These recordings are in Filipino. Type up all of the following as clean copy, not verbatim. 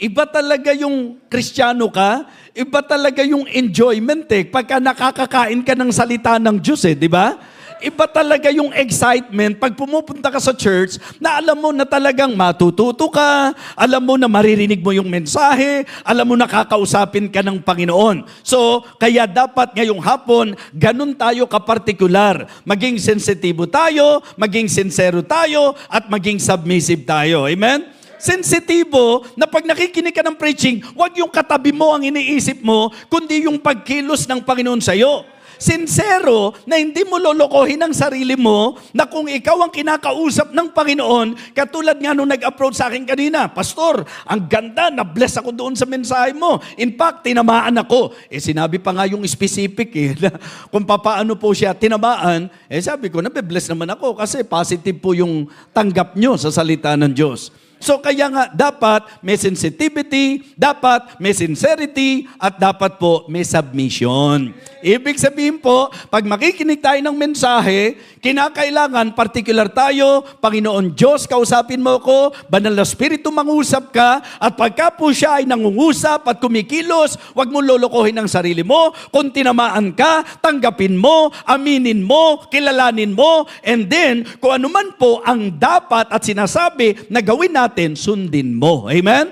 Iba talaga yung Kristiyano ka, iba talaga yung enjoyment pagka nakakakain ka ng salita ng Diyos di ba? Iba talaga yung excitement pag pumupunta ka sa church na alam mo na talagang matututo ka, alam mo na maririnig mo yung mensahe, alam mo na kakausapin ka ng Panginoon. So, kaya dapat ngayong hapon, ganun tayo kapartikular. Maging sensitibo tayo, maging sincero tayo, at maging submissive tayo. Amen? Sensitibo na pag nakikinig ka ng preaching, wag yung katabi mo ang iniisip mo, kundi yung pagkilos ng Panginoon sa'yo. Sincero na hindi mo lolokohin ang sarili mo na kung ikaw ang kinakausap ng Panginoon, katulad nga nung nag-approach sa akin kanina, Pastor, ang ganda, na-bless ako doon sa mensahe mo. In fact, tinamaan ako. Sinabi pa nga yung specific na kung paano po siya tinamaan, sabi ko, nabe-bless naman ako kasi positive po yung tanggap nyo sa salita ng Diyos. So kaya nga, dapat may sensitivity, dapat may sincerity, at dapat po may submission. Ibig sabihin po, pag makikinig tayo ng mensahe, kinakailangan particular tayo, Panginoon Diyos, kausapin mo ko, Banal na Espiritu mangusap ka, at pagka po siya ay nangungusap at kumikilos, huwag mo lolokohin ang sarili mo. Kung tinamaan ka, tanggapin mo, aminin mo, kilalanin mo, and then, kung ano man po ang dapat at sinasabi na gawin natin, sundin mo. Amen?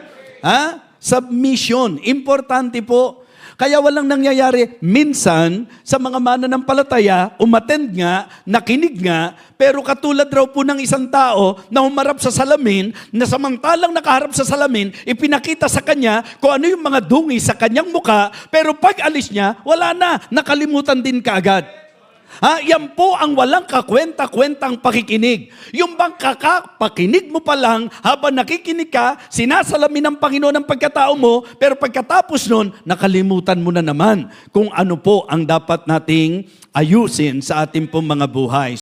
Submission. Importante po. Kaya walang nangyayari. Minsan, sa mga mananampalataya, umattend nga, nakinig nga, pero katulad raw po ng isang tao na humarap sa salamin, na samantalang nakaharap sa salamin, ipinakita sa kanya kung ano yung mga dungi sa kanyang muka, pero pag alis niya, wala na. Nakalimutan din kaagad. Yan po ang walang kakwenta-kwentang pakikinig. Yung bang kakapakinig mo pa lang, habang nakikinig ka, sinasalamin ng Panginoon ang pagkatao mo, pero pagkatapos nun, nakalimutan mo na naman kung ano po ang dapat nating ayusin sa ating pong mga buhay.